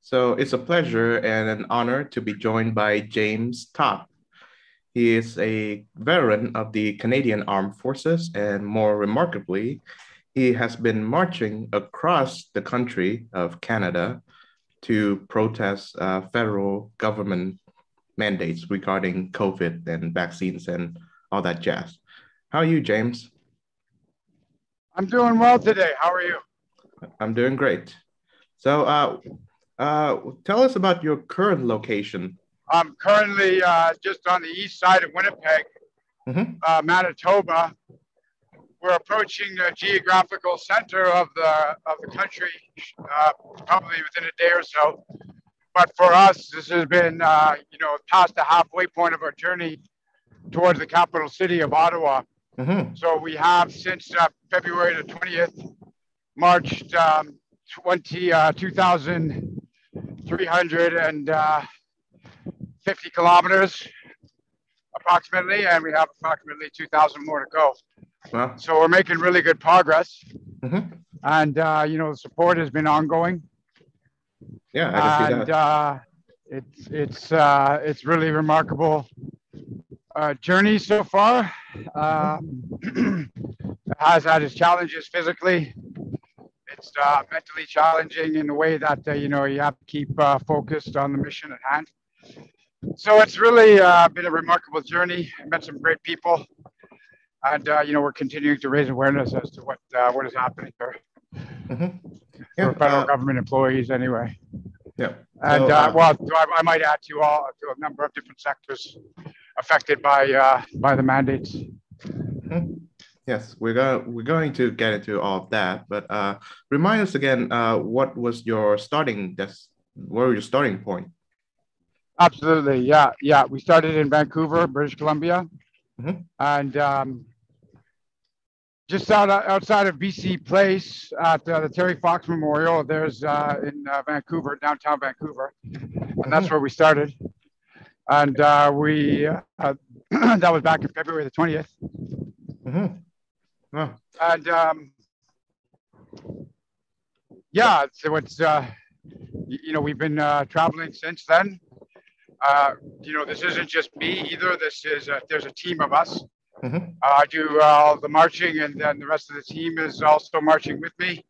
So it's a pleasure and an honor to be joined by James Topp. He is a veteran of the Canadian Armed Forces, and more remarkably, he has been marching across the country of Canada to protest federal government mandates regarding COVID and vaccines and all that jazz. How are you, James? I'm doing well today. How are you? I'm doing great. So, tell us about your current location. I'm currently just on the east side of Winnipeg, Manitoba. We're approaching the geographical center of the country, probably within a day or so. But for us, this has been, past the halfway point of our journey towards the capital city of Ottawa. So we have since February the 20th marched 2,350 kilometers approximately, and we have approximately 2,000 more to go. Wow. So we're making really good progress. And, the support has been ongoing. Yeah, I can see that. It's really remarkable journey so far. It has had its challenges physically. It's mentally challenging in the way that, you have to keep focused on the mission at hand. So it's really been a remarkable journey. I met some great people. And, we're continuing to raise awareness as to what is happening here for federal government employees anyway. Yeah. And I might add to a number of different sectors affected by the mandates. Yes, we're going to get into all of that, but remind us again, what was your where were your starting point? Absolutely, yeah. We started in Vancouver, British Columbia, and just outside of BC Place at the Terry Fox Memorial. There's in Vancouver, downtown Vancouver, and that's where we started. And we that was back in February the 20th. Wow. And so it's we've been traveling since then. This isn't just me either. There's a team of us. I do all the marching, and then the rest of the team is also marching with me.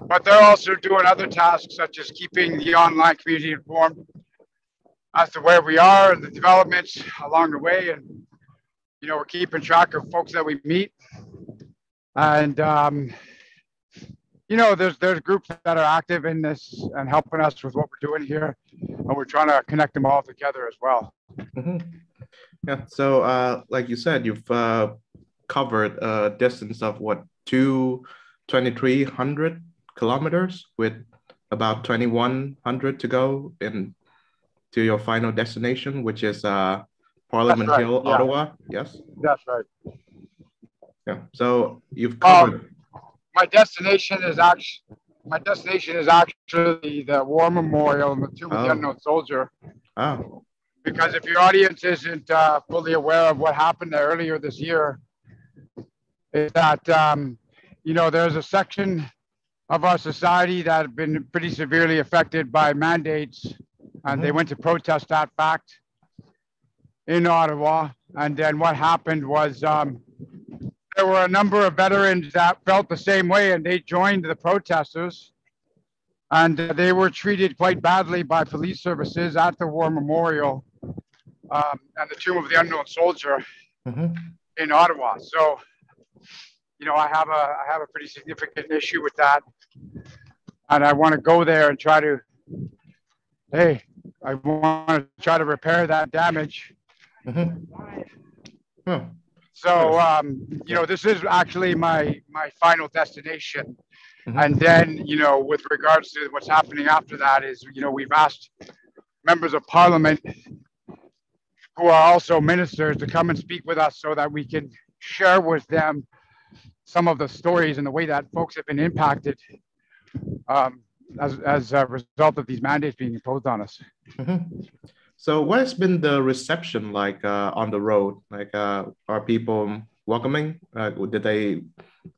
But they're also doing other tasks, such as keeping the online community informed as to where we are and the developments along the way. And, we're keeping track of folks that we meet. And, there's groups that are active in this and helping us with what we're doing here. And we're trying to connect them all together as well. Yeah. So, like you said, you've covered a distance of 2,300 kilometers with about 2,100 to go to your final destination, which is Parliament Hill, yeah. Ottawa. Yes. That's right. Yeah. So you've covered. My destination is actually the War Memorial and the Tomb of the Unknown Soldier. Oh. Because if your audience isn't fully aware of what happened there earlier this year, is that, there's a section of our society that have been pretty severely affected by mandates, and they went to protest that fact in Ottawa. And then what happened was there were a number of veterans that felt the same way, and they joined the protesters. And they were treated quite badly by police services at the War Memorial and the Tomb of the Unknown Soldier in Ottawa. So, I have a pretty significant issue with that, and I want to go there and try to repair that damage. So, this is actually my final destination. And then, with regards to what's happening after that is, we've asked members of parliament who are also ministers to come and speak with us so that we can share with them some of the stories and the way that folks have been impacted as a result of these mandates being imposed on us. So what has been the reception like on the road? Like, are people welcoming? Did they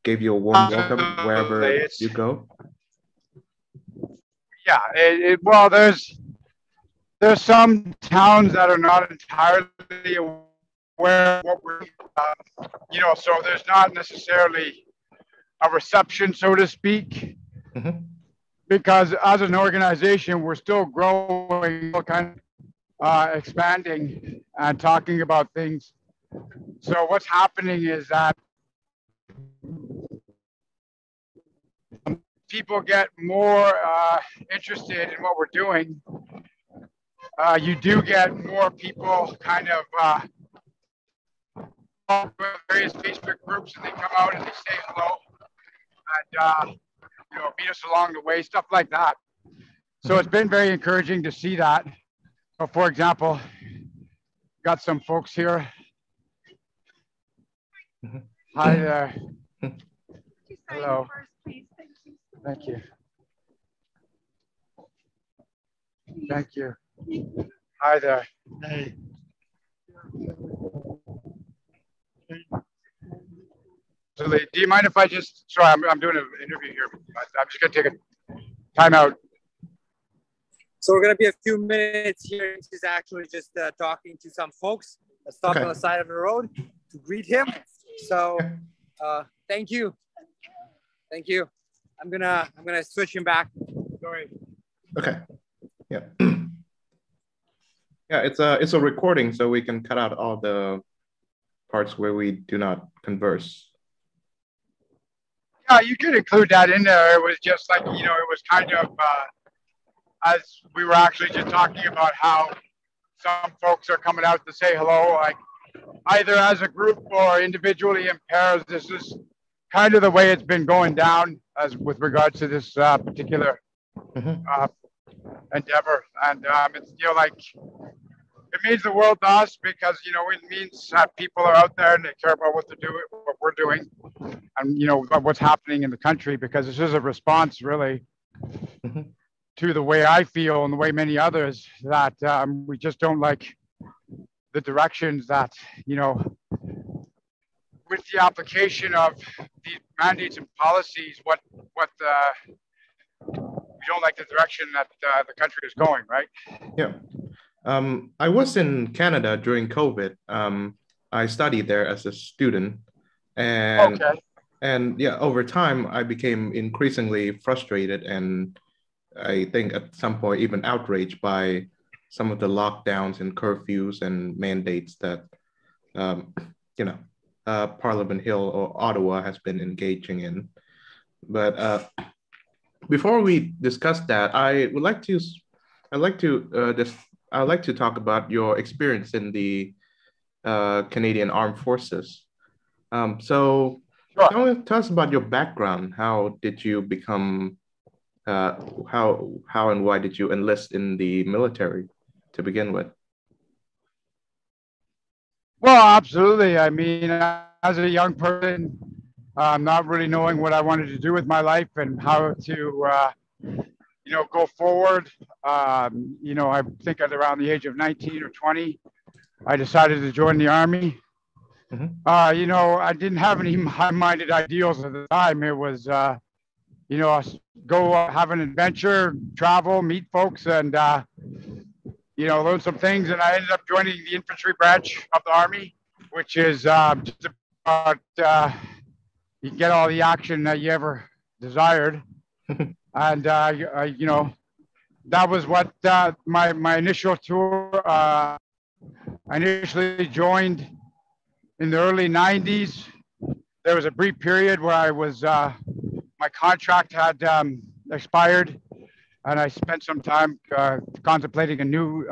give you a warm welcome wherever you go? yeah, well, there's some towns that are not entirely aware of what we're, so there's not necessarily a reception, so to speak, because as an organization, we're still growing, kind of expanding and talking about things. So what's happening is that people get more interested in what we're doing. You do get more people kind of various Facebook groups, and they come out and they say hello and meet us along the way, stuff like that. So it's been very encouraging to see that. So for example, got some folks here. Hi there. Hello. Thank you. Thank you. Hi there. Hey. So, do you mind if I just, sorry, I'm doing an interview here. I'm just going to take a time out. So we're going to be a few minutes here. He's actually just talking to some folks that stopped on the side of the road to greet him. So thank you. Thank you. I'm gonna switch him back. Sorry. Okay. Yeah. Yeah, it's a recording, so we can cut out all the parts where we do not converse. Yeah, you could include that in there. It was just like, it was kind of as we were actually just talking about how some folks are coming out to say hello, like either as a group or individually in pairs. This is kind of the way it's been going down as with regards to this particular endeavor. And it's, it means the world to us because, it means that people are out there and they care about what we're doing and, what's happening in the country, because this is a response really to the way I feel and the way many others that we just don't like the directions that, with the application of these mandates and policies, we don't like the direction that the country is going, right? Yeah. I was in Canada during COVID. I studied there as a student, and over time I became increasingly frustrated, and I think at some point even outraged by some of the lockdowns and curfews and mandates that Parliament Hill or Ottawa has been engaging in. But before we discuss that, I'd like to talk about your experience in the Canadian Armed Forces. So sure. Tell us about your background. How did you become, how and why did you enlist in the military to begin with? Well, absolutely. I mean, as a young person, not really knowing what I wanted to do with my life and how to, go forward. I think at around the age of 19 or 20, I decided to join the Army. I didn't have any high-minded ideals at the time. It was, go have an adventure, travel, meet folks, and, learn some things. And I ended up joining the infantry branch of the Army, which is just about, you get all the action that you ever desired. And, that was what my initial tour, I initially joined in the early 90s. There was a brief period where I was, my contract had expired, and I spent some time contemplating a new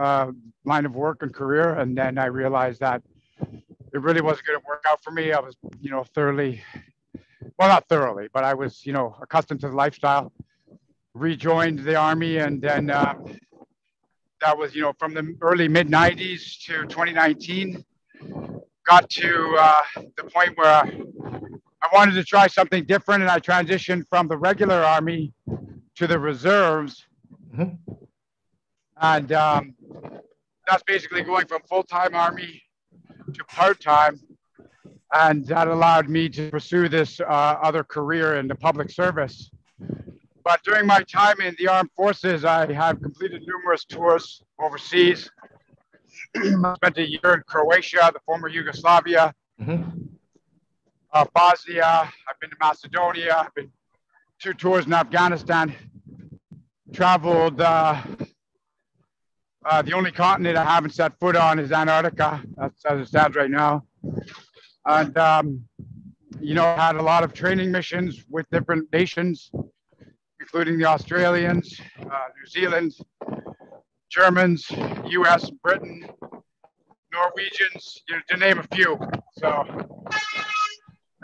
line of work and career. And then I realized that it really wasn't going to work out for me. I was, not thoroughly, but I was, accustomed to the lifestyle. Rejoined the Army, and then that was, from the early mid 90s to 2019, got to the point where I wanted to try something different, and I transitioned from the regular Army to the reserves. And that's basically going from full-time Army to part-time. And that allowed me to pursue this other career in the public service. But during my time in the armed forces, I have completed numerous tours overseas. I spent a year in Croatia, the former Yugoslavia, Bosnia. I've been to Macedonia. I've been 2 tours in Afghanistan. Traveled. The only continent I haven't set foot on is Antarctica. That's as it stands right now. And you know, had a lot of training missions with different nations, including the Australians, New Zealand, Germans, US, Britain, Norwegians, you know, to name a few. So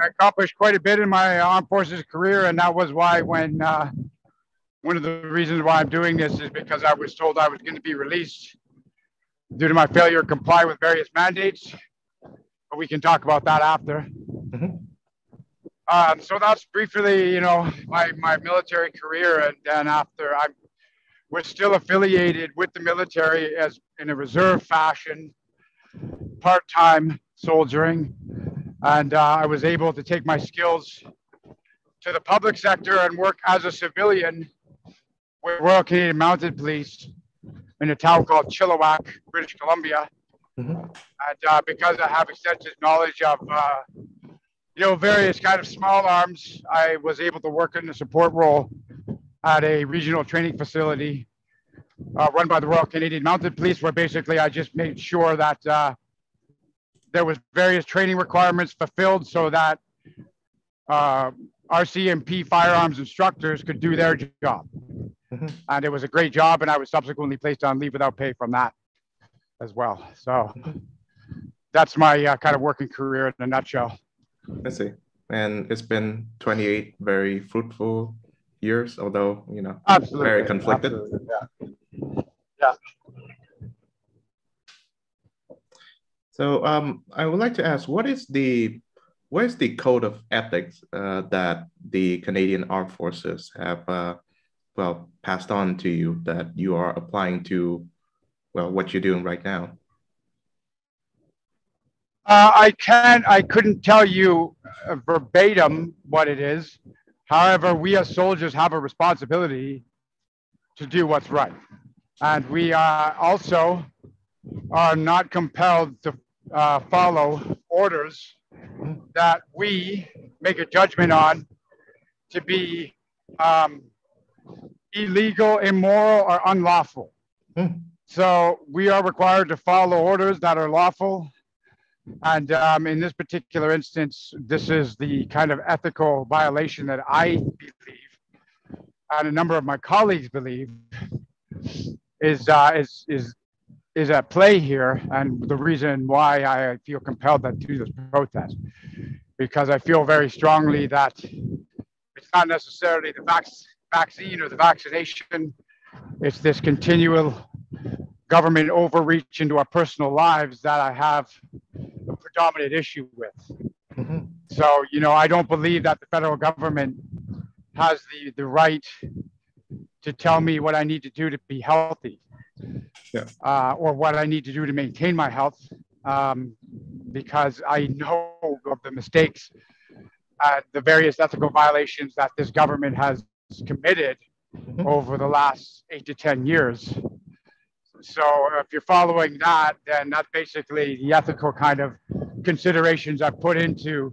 I accomplished quite a bit in my armed forces career, and that was why when one of the reasons why I'm doing this is because I was told I was going to be released due to my failure to comply with various mandates, but we can talk about that after. So that's briefly, you know, my military career, and then after I was still affiliated with the military as in a reserve fashion, part-time soldiering, and I was able to take my skills to the public sector and work as a civilian with Royal Canadian Mounted Police in a town called Chilliwack, British Columbia. And because I have extensive knowledge of you know, various kind of small arms, I was able to work in a support role at a regional training facility run by the Royal Canadian Mounted Police, where basically I just made sure that there was various training requirements fulfilled so that RCMP firearms instructors could do their job. And it was a great job, and I was subsequently placed on leave without pay from that as well. So that's my kind of working career in a nutshell. I see. And it's been 28 very fruitful years, although, you know, absolutely, very conflicted. Absolutely. Yeah. So I would like to ask, what is the code of ethics that the Canadian Armed Forces have well passed on to you that you are applying to, well, what you're doing right now? I couldn't tell you verbatim what it is. However, we as soldiers have a responsibility to do what's right. And we also are not compelled to follow orders that we make a judgment on to be illegal, immoral, or unlawful. So we are required to follow orders that are lawful. And in this particular instance, this is the kind of ethical violation that I believe, and a number of my colleagues believe, is at play here, and the reason why I feel compelled to do this protest, because I feel very strongly that it's not necessarily the vaccine or the vaccination, it's this continual government overreach into our personal lives that I have a predominant issue with. So, you know, I don't believe that the federal government has the right to tell me what I need to do to be healthy, or what I need to do to maintain my health, because I know of the mistakes, the various ethical violations that this government has committed over the last 8 to 10 years. So if you're following that, then that's basically the ethical kind of considerations I put into,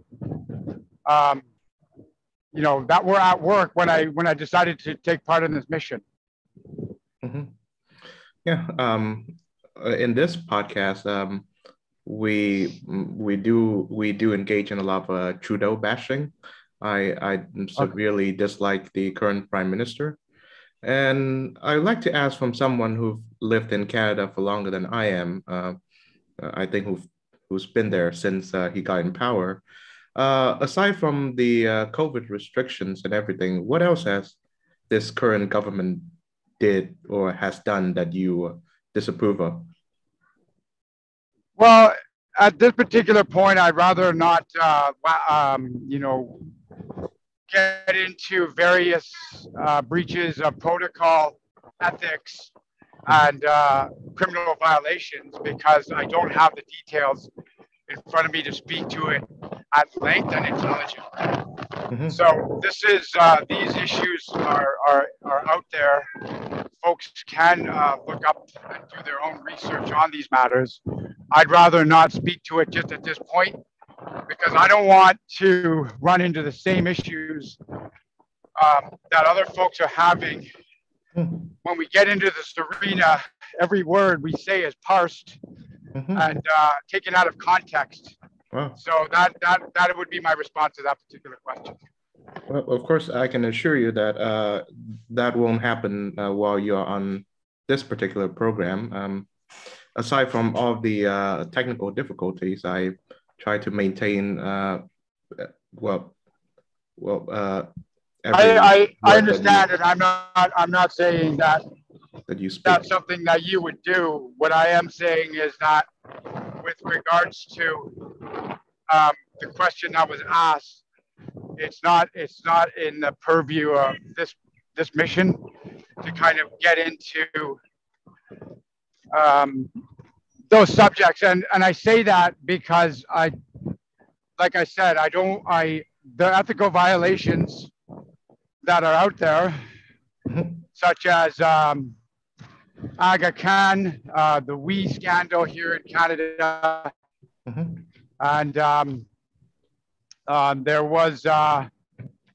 you know, that were at work when I decided to take part in this mission. Yeah. In this podcast, we do engage in a lot of Trudeau bashing. I severely dislike the current Prime Minister. And I'd like to ask from someone who's lived in Canada for longer than I am, I think who's been there since he got in power. Aside from the COVID restrictions and everything, what else has this current government did or has done that you disapprove of? Well, at this particular point, I'd rather not, you know, get into various breaches of protocol, ethics, and criminal violations, because I don't have the details in front of me to speak to it at length and intelligently. Mhm. So this is these issues are out there. Folks can look up and do their own research on these matters. I'd rather not speak to it just at this point because I don't want to run into the same issues that other folks are having. When we get into this arena, every word we say is parsed and taken out of context. Wow. So that would be my response to that particular question. Well, of course, I can assure you that that won't happen while you're on this particular program. Aside from all of the technical difficulties, I try to maintain I understand it. I'm not saying that you speak. That's something that you would do. What I am saying is that with regards to the question that was asked, it's not in the purview of this mission to kind of get into those subjects. And I say that because like I said, the ethical violations that are out there, such as Aga Khan, the WE scandal here in Canada, and there was a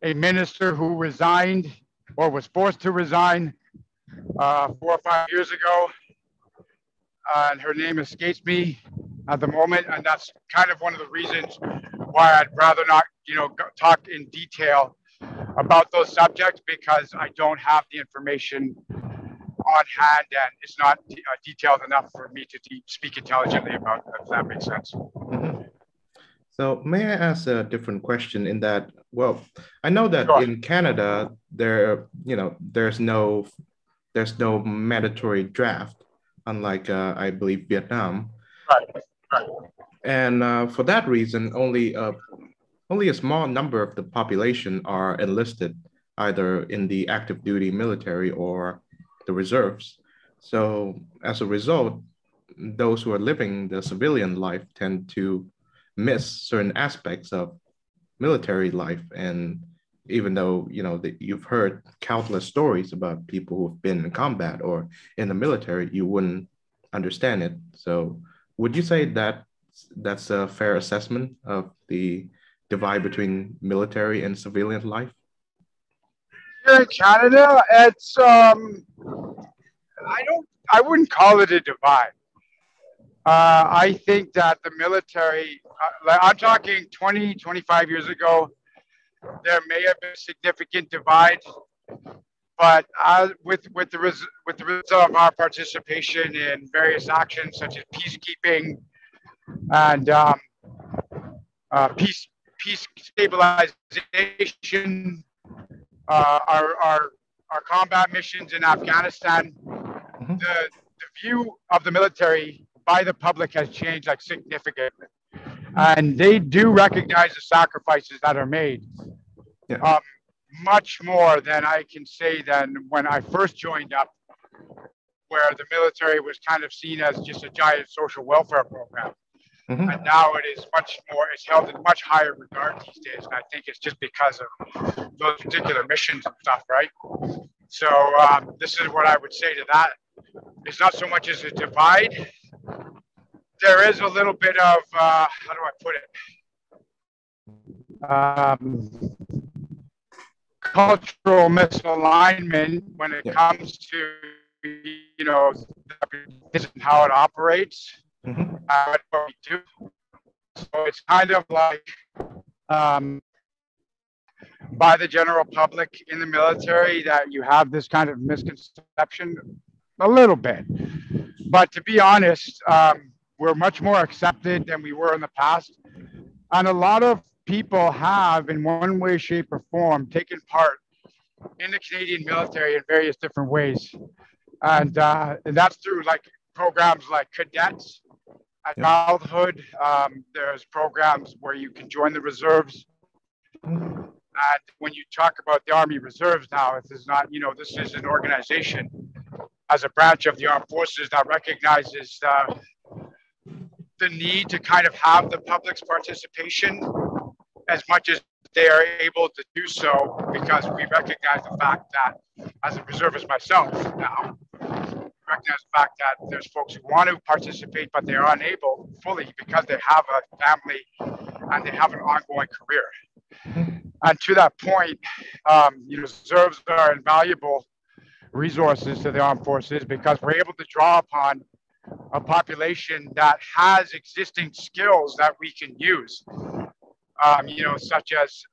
minister who resigned or was forced to resign 4 or 5 years ago, and her name escapes me at the moment, and that's kind of one of the reasons why I'd rather not, talk in detail about those subjects, because I don't have the information on hand and it's not detailed enough for me to speak intelligently about it, if that makes sense. So may I ask a different question in that, well, I know that in Canada, there's no mandatory draft, unlike I believe Vietnam. Right. And for that reason, only a small number of the population are enlisted either in the active duty military or the reserves. So as a result, those who are living the civilian life tend to miss certain aspects of military life. And even though, you've heard countless stories about people who've been in combat or in the military, you wouldn't understand it. So would you say that that's a fair assessment of the divide between military and civilian life? Here in Canada, it's I wouldn't call it a divide. I think that the military, I'm talking 20, 25 years ago, there may have been a significant divide, but with the result of our participation in various actions such as peacekeeping and peace stabilization, our combat missions in Afghanistan, the view of the military by the public has changed significantly, and they do recognize the sacrifices that are made. Yeah. Much more than I can say than when I first joined up, where the military was kind of seen as just a giant social welfare program. And now it is much more, it's held in much higher regard these days. And I think it's just because of those particular missions and stuff, right? So this is what I would say to that. It's not so much as a divide. There is a little bit of, how do I put it? Cultural misalignment when it comes to, how it operates. What we do. So it's kind of like by the general public in the military that you have this kind of misconception a little bit. But to be honest, we're much more accepted than we were in the past. And a lot of people have, in one way, shape, or form, taken part in the Canadian military in various different ways. And that's through programs like cadets. At childhood, there's programs where you can join the reserves. And when you talk about the Army Reserves now, this is not, this is an organization as a branch of the armed forces that recognizes the need to kind of have the public's participation as much as they are able to do so because we recognize the fact that, as a reservist myself now, recognize the fact that there's folks who want to participate, but they're unable fully because they have a family and they have an ongoing career. And to that point, reserves are invaluable resources to the armed forces because we're able to draw upon a population that has existing skills that we can use, such as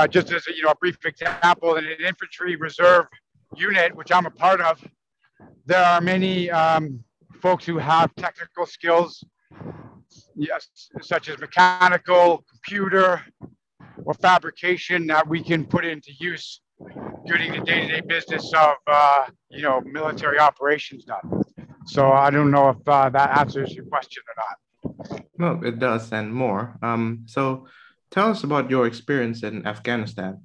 just as a brief example, in an infantry reserve unit, which I'm a part of, there are many folks who have technical skills, yes, such as mechanical, computer, or fabrication that we can put into use during the day-to-day business of, military operations done. So I don't know if that answers your question or not. No, it does, and more. So tell us about your experience in Afghanistan.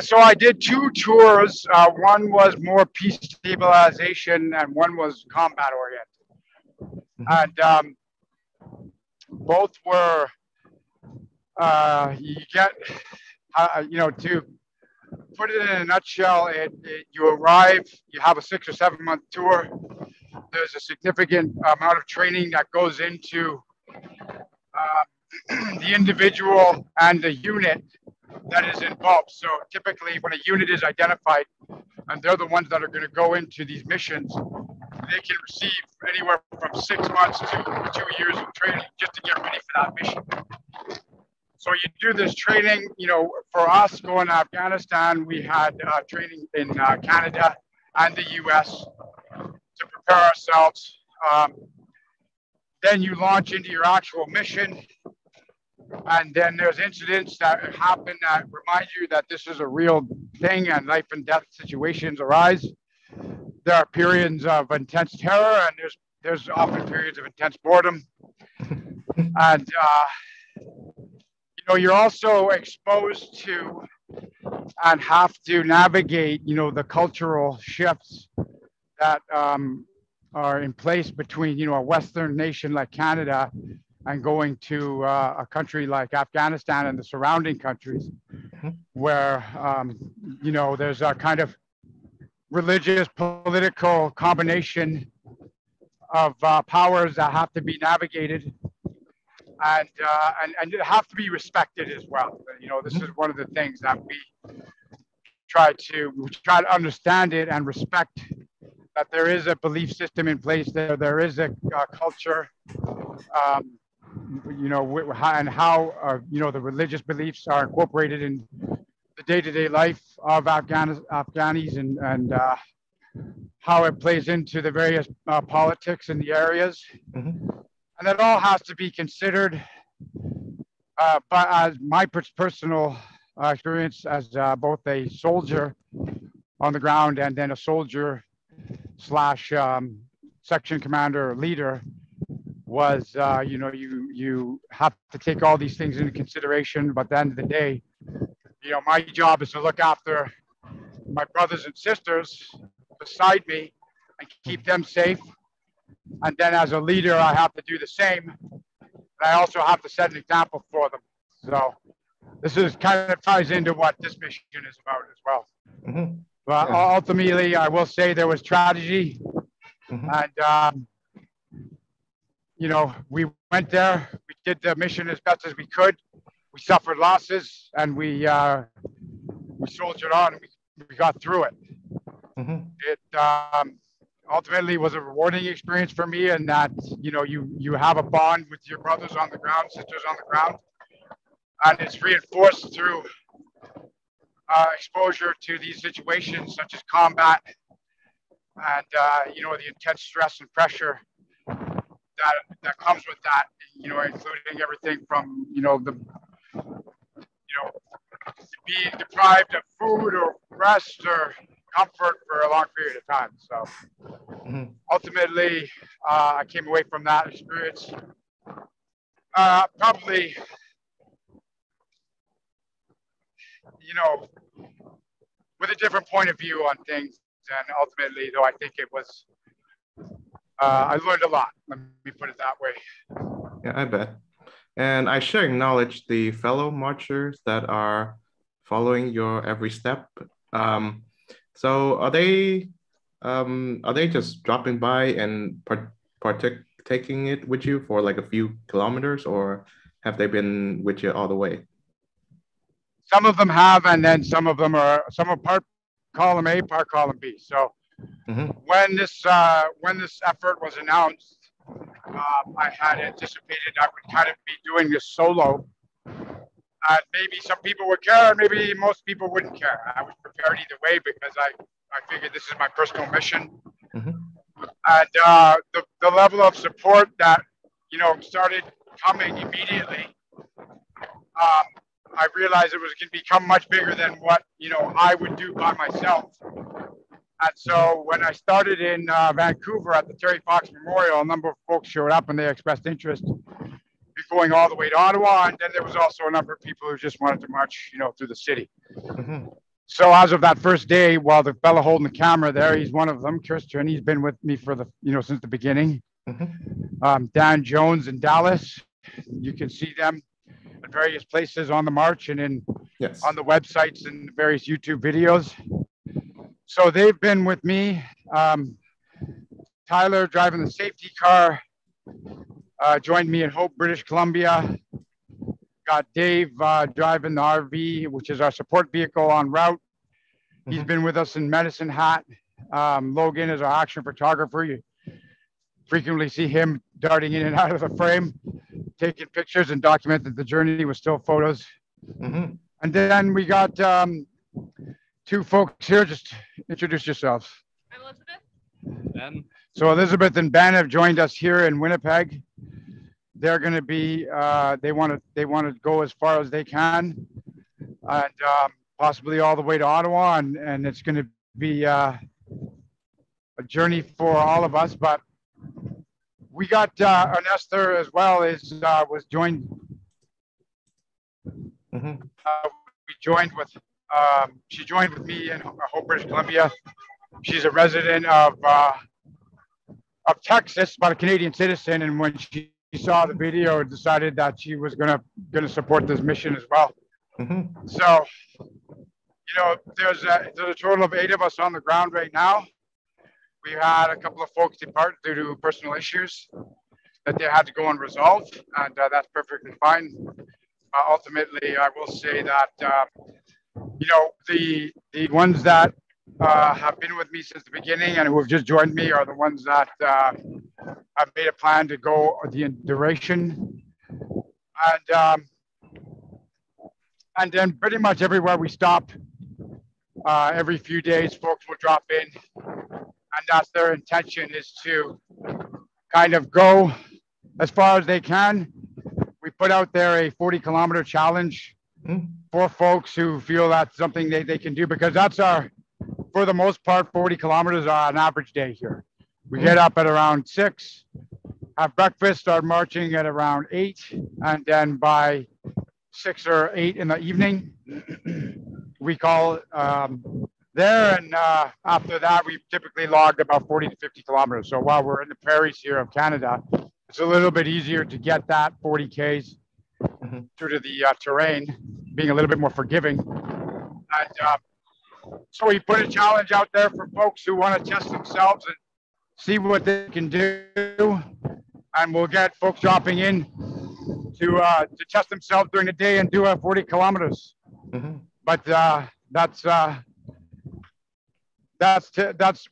So I did 2 tours. One was more peace stabilization, and one was combat oriented. And both were, you get, to put it in a nutshell, you arrive, you have a 6 or 7 month tour. There's a significant amount of training that goes into the individual and the unit that is involved. So typically when a unit is identified and they're the ones that are going to go into these missions, they can receive anywhere from 6 months to 2 years of training just to get ready for that mission. So you do this training, for us going to Afghanistan, we had training in Canada and the US to prepare ourselves. Then you launch into your actual mission. And then there's incidents that happen that remind you that this is a real thing and life and death situations arise. There are periods of intense terror and there's often periods of intense boredom. And, you're also exposed to and have to navigate, the cultural shifts that are in place between, a Western nation like Canada and going to a country like Afghanistan and the surrounding countries, where, there's a kind of religious, political combination of powers that have to be navigated and have to be respected as well. This is one of the things that we try to understand it and respect, that there is a belief system in place there is a culture, and how the religious beliefs are incorporated in the day-to-day life of Afghanis and how it plays into the various politics in the areas. And that all has to be considered. But as my personal experience as both a soldier on the ground and then a soldier / section commander or leader, was, you have to take all these things into consideration. But at the end of the day, my job is to look after my brothers and sisters beside me and keep them safe. And then as a leader, I have to do the same. And I also have to set an example for them. So this is kind of ties into what this mission is about as well. But ultimately, I will say there was tragedy. And, we went there, we did the mission as best as we could. We suffered losses and we soldiered on and we got through it. It ultimately was a rewarding experience for me, and that, you have a bond with your brothers on the ground, sisters on the ground, and it's reinforced through exposure to these situations such as combat and, the intense stress and pressure that comes with that, including everything from, being deprived of food or rest or comfort for a long period of time. So ultimately, I came away from that experience probably, with a different point of view on things. And ultimately, though, I think it was, I learned a lot. Let me put it that way. Yeah, I bet. And I sure acknowledge the fellow marchers that are following your every step. So are they just dropping by and partaking it with you for like a few kilometers, or have they been with you all the way? Some of them have, and then some are part column A, part column B. So when this effort was announced, I had anticipated I would kind of be doing this solo. Maybe some people would care, maybe most people wouldn't care. I was prepared either way because I figured this is my personal mission. And the level of support that, started coming immediately, I realized it was going to become much bigger than what, I would do by myself. And so when I started in Vancouver at the Terry Fox Memorial, a number of folks showed up and they expressed interest in going all the way to Ottawa. And then there was also a number of people who just wanted to march, through the city. So as of that first day, while the fellow holding the camera there, he's one of them, Christian, he's been with me for since the beginning. Dan Jones in Dallas, you can see them at various places on the march and on the websites and various YouTube videos. So they've been with me. Tyler driving the safety car, joined me in Hope, British Columbia. Got Dave driving the RV, which is our support vehicle en route. He's been with us in Medicine Hat. Logan is our action photographer. You frequently see him darting in and out of the frame, taking pictures and documenting the journey with still photos. And then we got two folks here. Just introduce yourselves. I'm Elizabeth. Ben. So Elizabeth and Ben have joined us here in Winnipeg. They're going to be, they want to go as far as they can, and possibly all the way to Ottawa. And it's going to be a journey for all of us. But we got Esther as well was joined. She joined with me in Hope, British Columbia. She's a resident of Texas, but a Canadian citizen. And when she saw the video, decided that she was gonna support this mission as well. So, there's a total of 8 of us on the ground right now. We had a couple of folks depart due to personal issues that they had to go and resolve, and that's perfectly fine. Ultimately, I will say that the ones that have been with me since the beginning and who have just joined me are the ones that have made a plan to go the duration. And then pretty much everywhere we stop, every few days, folks will drop in. And that's their intention, is to kind of go as far as they can. We put out there a 40-kilometer challenge for folks who feel that's something they can do, because that's for the most part, 40 kilometers are an average day here. We get up at around 6, have breakfast, start marching at around 8, and then by 6 or 8 in the evening, we call there. And after that, we've typically logged about 40 to 50 kilometers. So while we're in the prairies here of Canada, it's a little bit easier to get that 40 Ks due to the terrain being a little bit more forgiving. And so we put a challenge out there for folks who want to test themselves and see what they can do. And we'll get folks dropping in to test themselves during the day and do 40 kilometers. But that's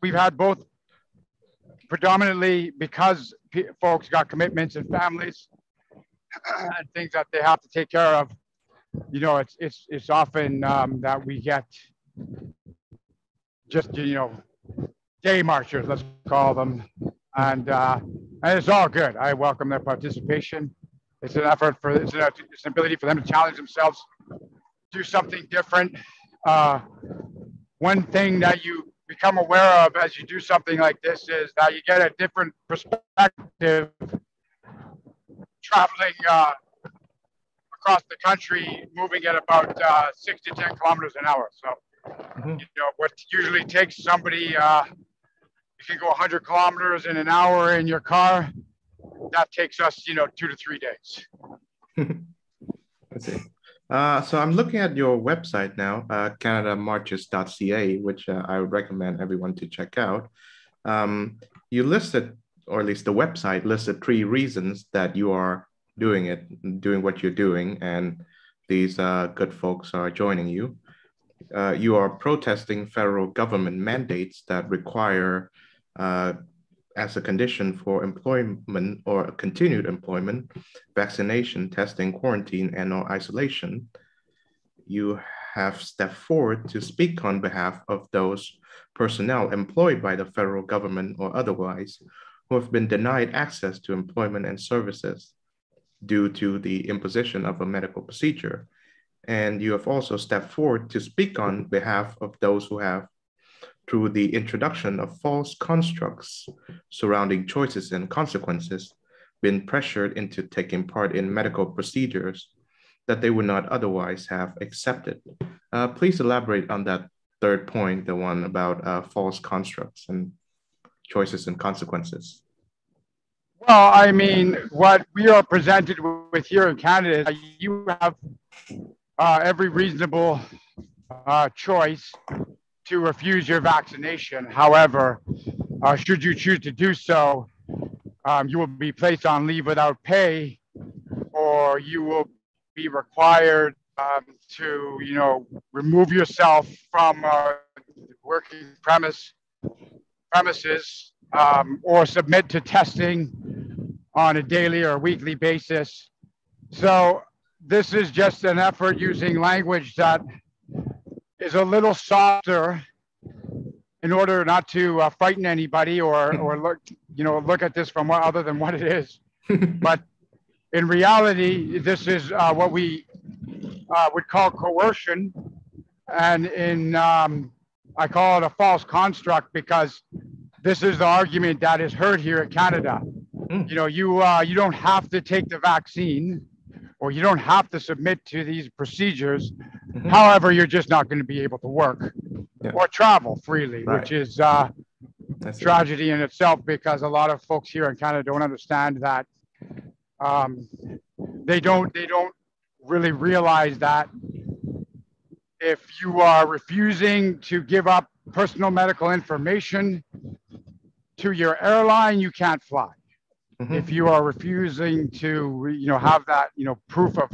we've had both, predominantly because folks got commitments and families and things that they have to take care of. It's often that we get just day marchers, let's call them, and it's all good. I welcome their participation. It's an effort it's an ability for them to challenge themselves, do something different. One thing that you become aware of as you do something like this is that you get a different perspective traveling across the country, moving at about 6 to 10 kilometers an hour. So, what usually takes somebody, you can go 100 kilometers in an hour in your car. That takes us, 2 to 3 days. Let's see. So I'm looking at your website now, canadamarches.ca, which I would recommend everyone to check out. You listed, or at least the website listed, 3 reasons that you are doing what you're doing, and these good folks are joining you. You are protesting federal government mandates that require, as a condition for employment or continued employment, vaccination, testing, quarantine, and/or isolation. You have stepped forward to speak on behalf of those personnel employed by the federal government or otherwise who have been denied access to employment and services due to the imposition of a medical procedure. And you have also stepped forward to speak on behalf of those who have, through the introduction of false constructs surrounding choices and consequences, been pressured into taking part in medical procedures that they would not otherwise have accepted. Please elaborate on that third point, the one about false constructs and choices and consequences. Well, I mean, what we are presented with here in Canada is you have every reasonable choice to refuse your vaccination. However, should you choose to do so, you will be placed on leave without pay, or you will be required to, remove yourself from working premises, or submit to testing on a daily or weekly basis. So this is just an effort using language that is a little softer in order not to frighten anybody or look at this from other than what it is. But in reality, this is what we would call coercion, and I call it a false construct because this is the argument that is heard here in Canada. You don't have to take the vaccine, or you don't have to submit to these procedures. However, you're just not going to be able to work or travel freely, which is tragedy in itself, because a lot of folks here in Canada don't understand that. They don't really realize that if you are refusing to give up personal medical information to your airline, you can't fly. If you are refusing to, have that, proof of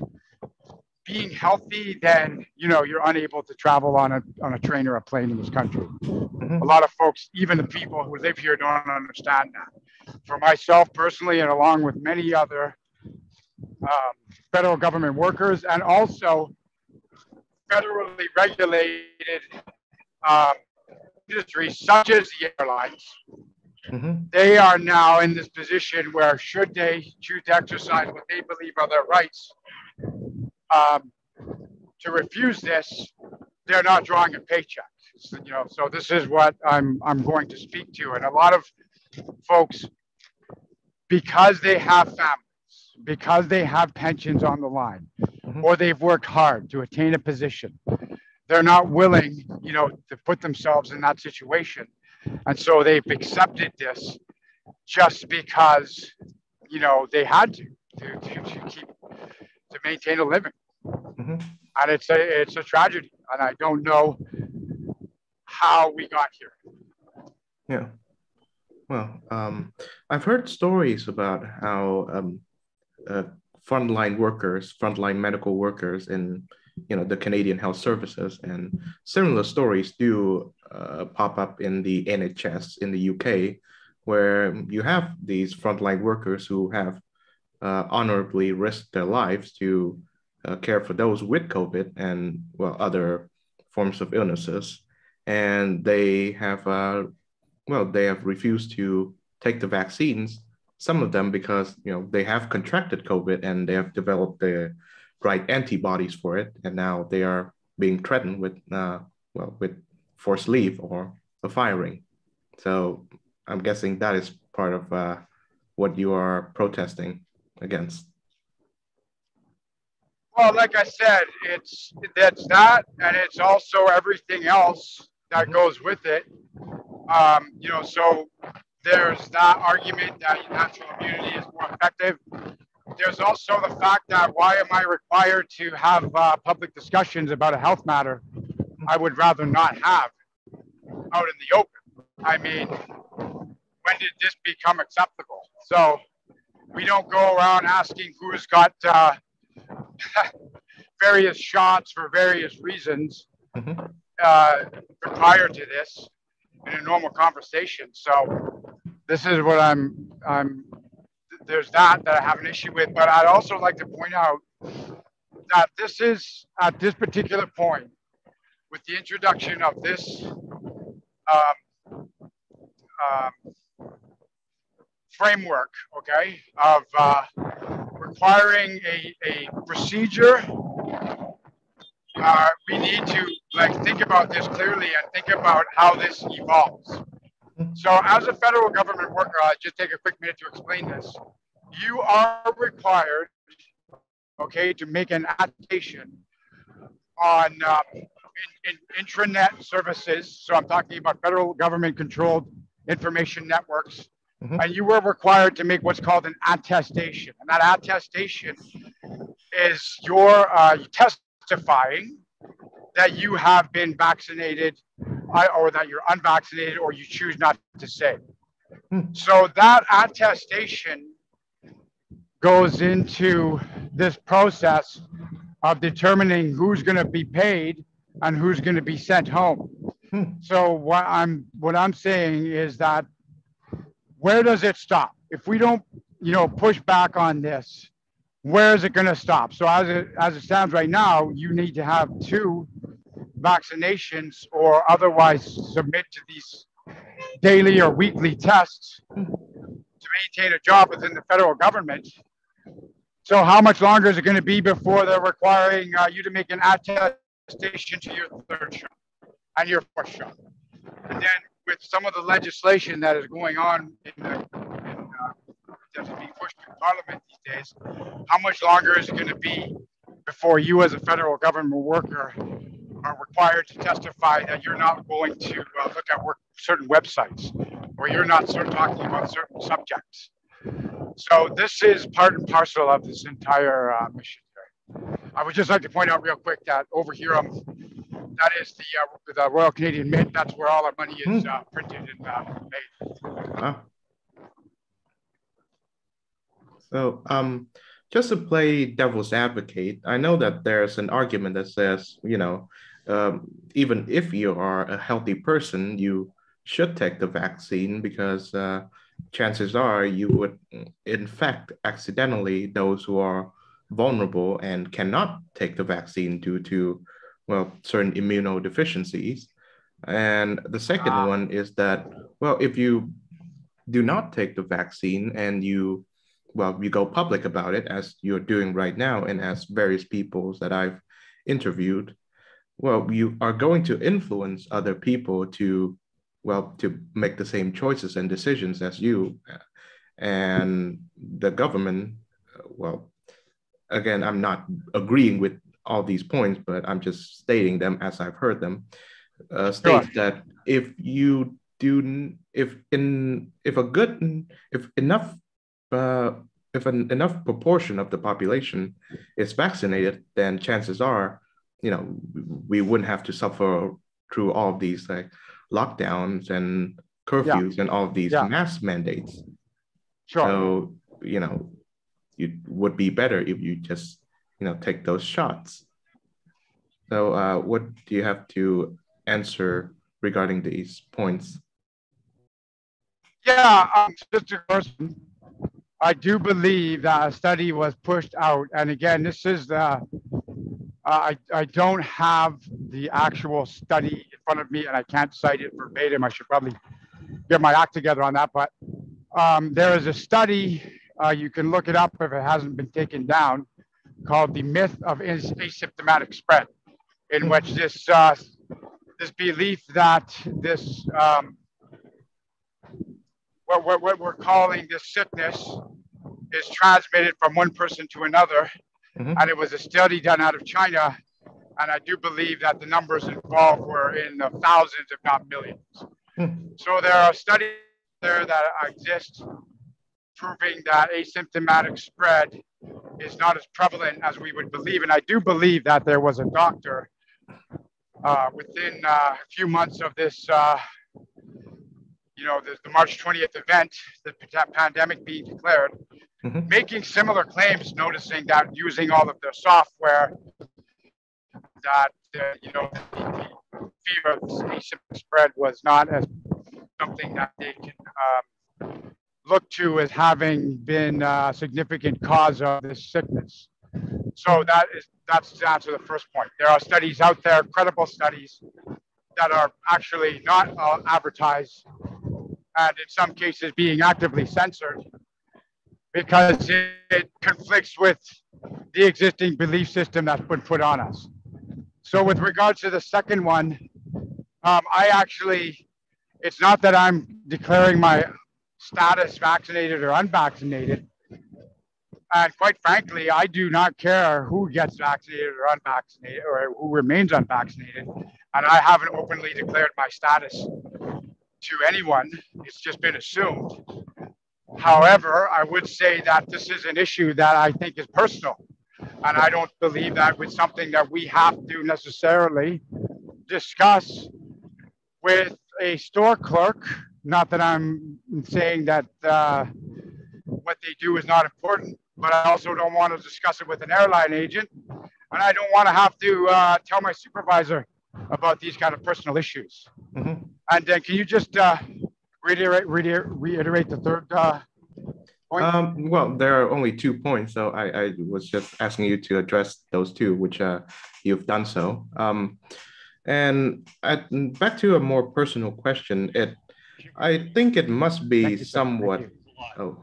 being healthy, then, you're unable to travel on a train or a plane in this country. A lot of folks, even the people who live here, don't understand that. For myself personally, and along with many other federal government workers, and also federally regulated industries such as the airlines, they are now in this position where, should they choose to exercise what they believe are their rights, to refuse this, they're not drawing a paycheck. So this is what I'm going to speak to. And a lot of folks, because they have families, because they have pensions on the line, or they've worked hard to attain a position, they're not willing, to put themselves in that situation. And so they've accepted this just because, they had to maintain a living. And it's a tragedy. And I don't know how we got here. Yeah. Well, I've heard stories about how frontline medical workers in the Canadian Health Services, and similar stories do pop up in the NHS in the UK, where you have these frontline workers who have honorably risked their lives to care for those with COVID and other forms of illnesses, and they have refused to take the vaccines. Some of them because they have contracted COVID and they have developed the right antibodies for it, and now they are being threatened with forced leave or a firing. So I'm guessing that is part of what you are protesting against. Well, like I said, that's that, and it's also everything else that goes with it. So there's that argument that natural immunity is more effective. there's also the fact that why am I required to have public discussions about a health matter I would rather not have out in the open? I mean, when did this become acceptable? So we don't go around asking who's got various shots for various reasons prior to this in a normal conversation. So this is what there's that I have an issue with. But I'd also like to point out that this is at this particular point with the introduction of this framework, okay, of requiring a procedure. We need to think about this clearly and think about how this evolves. So as a federal government worker, I'll just take a quick minute to explain this. You are required, okay, to make an attestation on in intranet services. So I'm talking about federal government controlled information networks. And you were required to make what's called an attestation. And that attestation is your testifying that you have been vaccinated or that you're unvaccinated or you choose not to say. So that attestation goes into this process of determining who's going to be paid and who's going to be sent home. So what I'm saying is that where does it stop? If we don't, push back on this, where is it going to stop? So as it stands right now, you need to have 2 vaccinations or otherwise submit to these daily or weekly tests to maintain a job within the federal government. So how much longer is it going to be before they're requiring you to make an attestation to your 3rd shot and your 4th shot? And then with some of the legislation that is going on that's being pushed through Parliament these days, how much longer is it going to be before you as a federal government worker are required to testify that you're not going to look at certain websites or you're not talking about certain subjects? So this is part and parcel of this entire mission. I would just like to point out real quick that over here, that is the Royal Canadian Mint. That's where all our money is printed and made. So, just to play devil's advocate, I know that there's an argument that says, even if you are a healthy person, you should take the vaccine because chances are you would infect accidentally those who are vulnerable and cannot take the vaccine due to, certain immunodeficiencies. And the second one is that, if you do not take the vaccine and you go public about it, as you're doing right now, and as various people that I've interviewed, you are going to influence other people to make the same choices and decisions as you. And the government, again, I'm not agreeing with all these points, but I'm just stating them as I've heard them, states that if enough proportion of the population is vaccinated, then chances are, we wouldn't have to suffer through all of these lockdowns and curfews and all of these mask mandates. So, it would be better if you just, take those shots. So what do you have to answer regarding these points? Yeah, just a person. I do believe that a study was pushed out. And again, this is I don't have the actual study in front of me and I can't cite it verbatim. I should probably get my act together on that. But there is a study, you can look it up if it hasn't been taken down, called The Myth of Asymptomatic Spread, in which this belief that this, what we're calling this sickness is transmitted from one person to another. And it was a study done out of China. And I do believe that the numbers involved were in the thousands, if not millions. So there are studies there that exist proving that asymptomatic spread is not as prevalent as we would believe. And I do believe that there was a doctor within a few months of this, the March 20th event, the pandemic being declared, making similar claims, noticing that using all of their software, that the fear of asymmetric spread was not as something that they can look to as having been a significant cause of this sickness. So that's to answer the first point. There are studies out there, credible studies, that are actually not advertised, and in some cases being actively censored because it conflicts with the existing belief system that's been put on us. So with regards to the second one, it's not that I'm declaring my status vaccinated or unvaccinated. And quite frankly, I do not care who gets vaccinated or unvaccinated or who remains unvaccinated. And I haven't openly declared my status to anyone. It's just been assumed. However, I would say that this is an issue that I think is personal. And I don't believe that it's something that we have to necessarily discuss with a store clerk. Not that I'm saying that what they do is not important, but I also don't want to discuss it with an airline agent. And I don't want to have to tell my supervisor about these kind of personal issues. And then can you just reiterate the third point? Well, there are only 2 points, so I was just asking you to address those two, which you've done so. And back to a more personal question, I think it must be somewhat. Oh.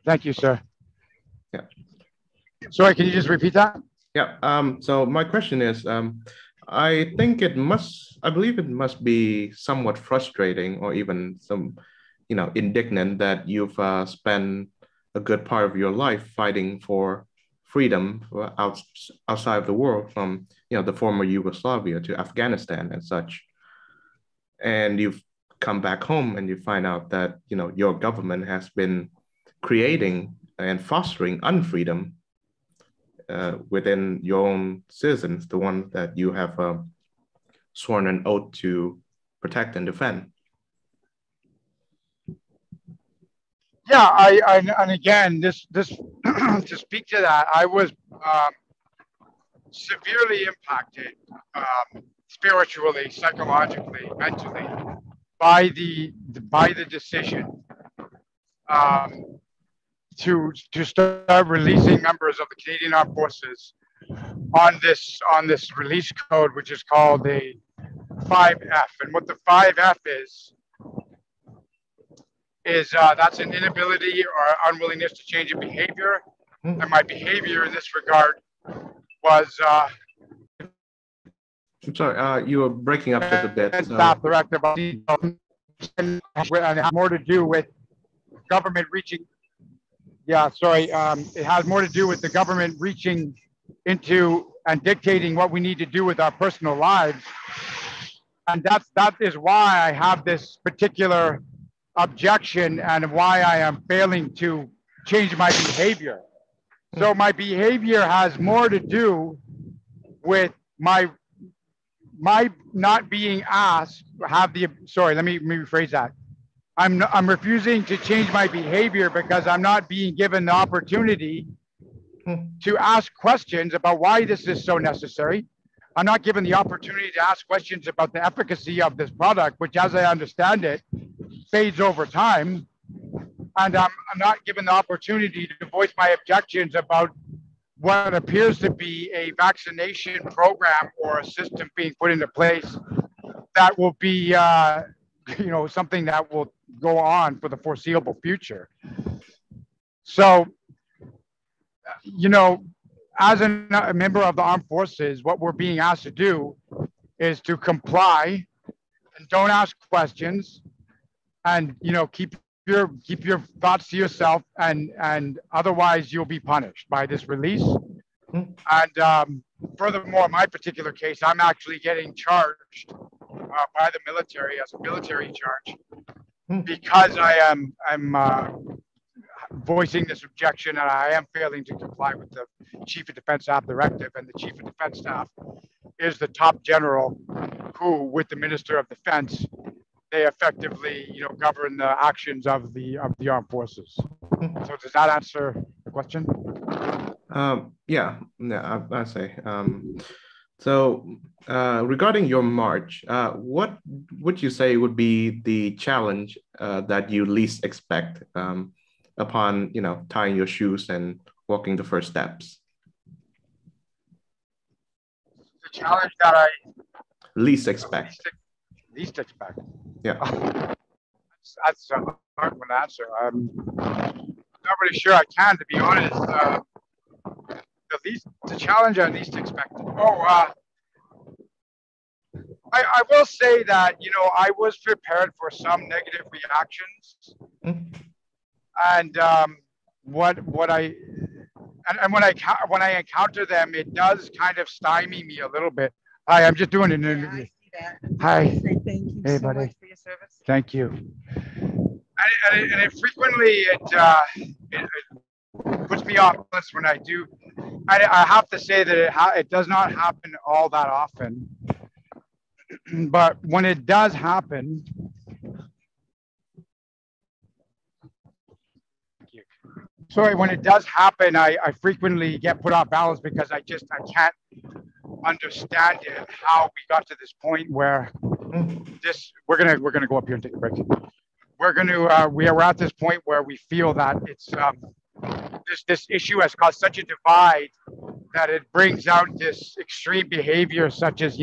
Thank you, sir. Yeah. Sorry, can you just repeat that? Yeah. So my question is, I believe it must be somewhat frustrating or even some, indignant that you've spent a good part of your life fighting for freedom outside of the world, from, the former Yugoslavia to Afghanistan and such. And you've come back home and you find out that, your government has been creating and fostering unfreedom within your own citizens, the one that you have sworn an oath to protect and defend. Yeah, and again, this to speak to that, I was severely impacted spiritually, psychologically, mentally by the decision to start releasing members of the Canadian Armed Forces on this release code, which is called a 5F. And what the 5F is that's an inability or unwillingness to change a behavior. And my behavior in this regard was I'm sorry, you were breaking up just a bit. Staff director, and it has more to do with government reaching. Yeah, sorry. It has more to do with the government reaching into and dictating what we need to do with our personal lives. And that is why I have this particular objection and why I am failing to change my behavior. So my behavior has more to do with my not being asked, sorry, let me rephrase that. I'm refusing to change my behavior because I'm not being given the opportunity to ask questions about why this is so necessary. I'm not given the opportunity to ask questions about the efficacy of this product, which, as I understand it, fades over time. And I'm not given the opportunity to voice my objections about what appears to be a vaccination program or a system being put into place that will be, something that will go on for the foreseeable future. So, as a member of the armed forces, what we're being asked to do is to comply and don't ask questions, and keep your thoughts to yourself, and otherwise you'll be punished by this release. And furthermore, in my particular case, I'm actually getting charged by the military as a military charge because I'm voicing this objection, and I am failing to comply with the Chief of Defense Staff directive. And the Chief of Defense Staff is the top general who, with the Minister of Defense, they effectively, govern the actions of the armed forces. So does that answer the question? Yeah, I say. So regarding your march, what would you say would be the challenge that you least expect upon, tying your shoes and walking the first steps? The challenge that I least expect. Least expect. Yeah. That's a hard one to answer. I'm not really sure I can, to be honest. The challenge I least expect. I will say that, I was prepared for some negative reactions. And when I encounter them, it does kind of stymie me a little bit. Hi, I'm just doing an interview. Hi. Thank you Hey, so buddy. much for your service. Thank you. And it frequently it puts me off when I do. I have to say that it does not happen all that often. But when it does happen, when it does happen, I frequently get put off balance because I can't understand it, how we got to this point where we're gonna go up here and take a break. We're at this point where we feel that it's this issue has caused such a divide that it brings out this extreme behavior, such as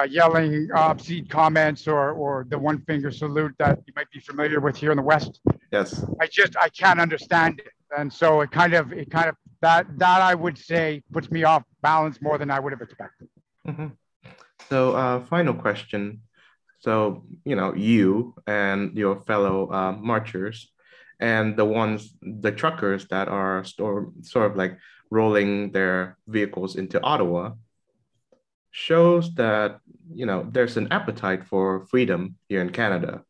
yelling obscene comments or the one finger salute that you might be familiar with here in the West. Yes. I can't understand it, and so it kind of that I would say puts me off balance more than I would have expected. Mm-hmm. So final question. So, you and your fellow marchers and the truckers that are sort of like rolling their vehicles into Ottawa shows that, there's an appetite for freedom here in Canada.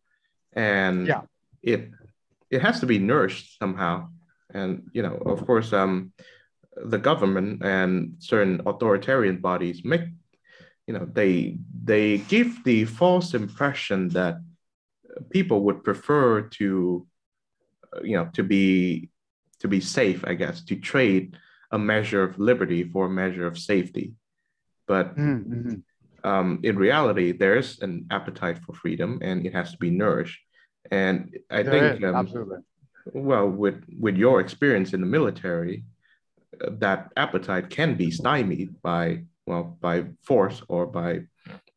And it has to be nourished somehow. And, of course, the government and certain authoritarian bodies they give the false impression that people would prefer to be safe, I guess, to trade a measure of liberty for a measure of safety. But in reality, there's an appetite for freedom and it has to be nourished. And I think, absolutely. Well, with your experience in the military, that appetite can be stymied by force or by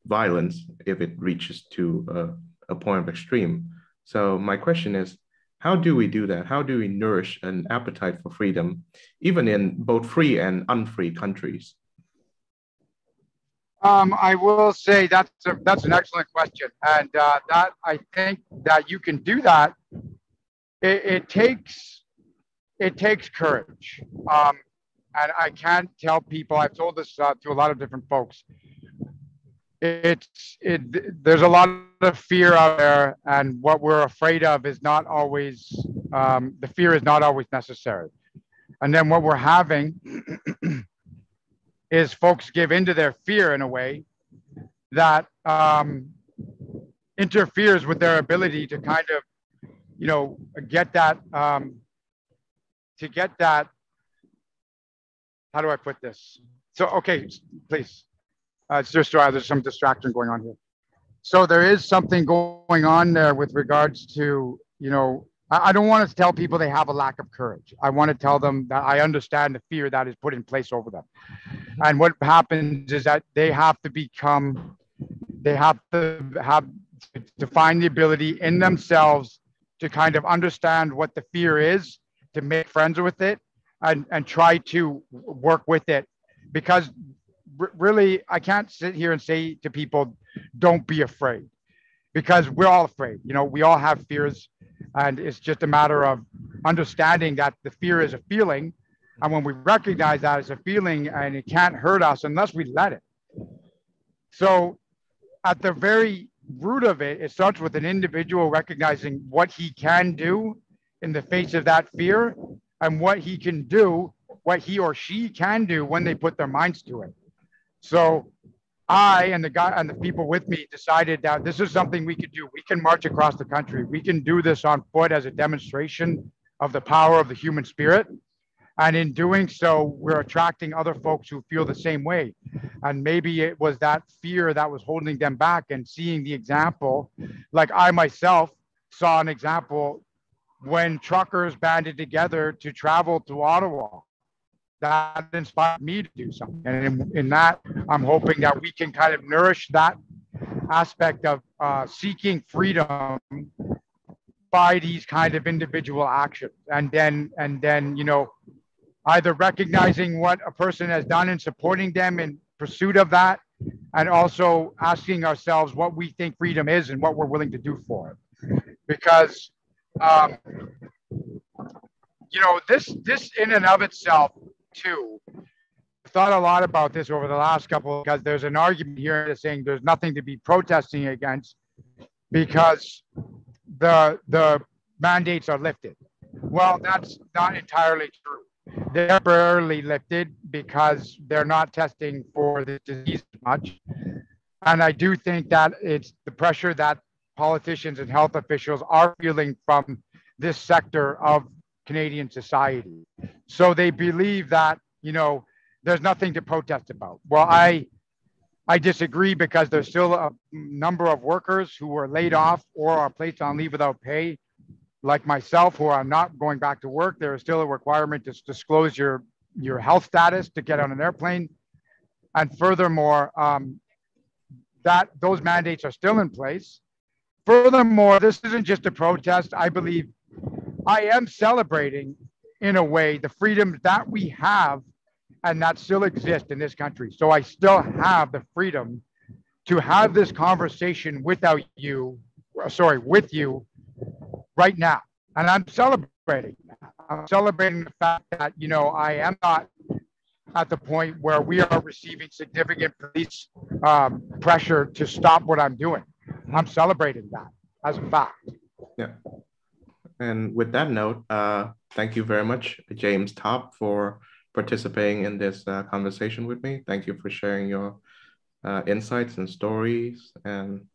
violence if it reaches to a point of extreme. So my question is, how do we do that? How do we nourish an appetite for freedom, even in both free and unfree countries? I will say that's an excellent question, and that I think that you can do that. It takes courage, and I can't tell people. I've told this to a lot of different folks. There's a lot of fear out there, and what we're afraid of is not always the fear is not always necessary. And then what we're having is folks give into their fear in a way that interferes with their ability to kind of, get that, how do I put this? So, okay, please. It's just there's some distraction going on here. So there is something going on there with regards to, I don't want to tell people they have a lack of courage. I want to tell them that I understand the fear that is put in place over them. And what happens is that they have to find the ability in themselves to kind of understand what the fear is, to make friends with it and try to work with it. Because really, I can't sit here and say to people, don't be afraid, because we're all afraid. We all have fears, and it's just a matter of understanding that the fear is a feeling. And when we recognize that as a feeling, and it can't hurt us unless we let it. So at the very root of it, it starts with an individual recognizing what he can do in the face of that fear and what he can do, what he or she can do when they put their minds to it. So I and the people with me decided that this is something we could do. We can march across the country. We can do this on foot as a demonstration of the power of the human spirit. And in doing so, we're attracting other folks who feel the same way. And maybe it was that fear that was holding them back, and seeing the example, like I myself saw an example when truckers banded together to travel to Ottawa. That inspired me to do something. And in that, I'm hoping that we can kind of nourish that aspect of seeking freedom by these kind of individual actions. And then, you know, either recognizing what a person has done and supporting them in pursuit of that, and also asking ourselves what we think freedom is and what we're willing to do for it. Because, you know, this in and of itself, too, I've thought a lot about this over the last couple, because there's an argument here that's saying there's nothing to be protesting against because the mandates are lifted. Well, that's not entirely true. They're barely lifted because they're not testing for the disease much. And I do think that it's the pressure that politicians and health officials are feeling from this sector of Canadian society. So they believe that, you know, there's nothing to protest about. Well, I disagree, because there's still a number of workers who were laid off or are placed on leave without pay, like myself, who are not going back to work. There is still a requirement to disclose your health status to get on an airplane. And furthermore, that those mandates are still in place. Furthermore, this isn't just a protest. I believe I am celebrating, in a way, the freedoms that we have and that still exist in this country. So I still have the freedom to have this conversation with you right now. And I'm celebrating that. I'm celebrating the fact that, you know, I am not at the point where we are receiving significant police pressure to stop what I'm doing. I'm celebrating that as a fact. Yeah. And with that note, thank you very much, James Topp, for participating in this conversation with me. Thank you for sharing your insights and stories. And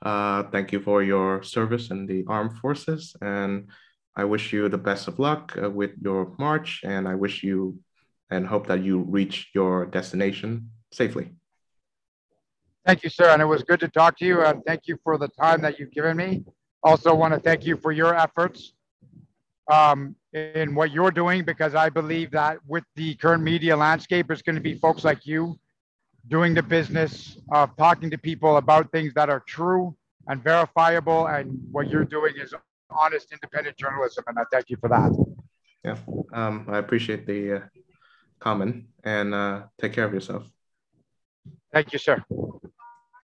thank you for your service in the armed forces. And I wish you the best of luck with your march. And I wish you and hope that you reach your destination safely. Thank you, sir. And it was good to talk to you. And thank you for the time that you've given me. Also want to thank you for your efforts in what you're doing, because I believe that with the current media landscape, there's going to be folks like you doing the business of talking to people about things that are true and verifiable. And what you're doing is honest, independent journalism. And I thank you for that. Yeah, I appreciate the comment, and take care of yourself. Thank you, sir.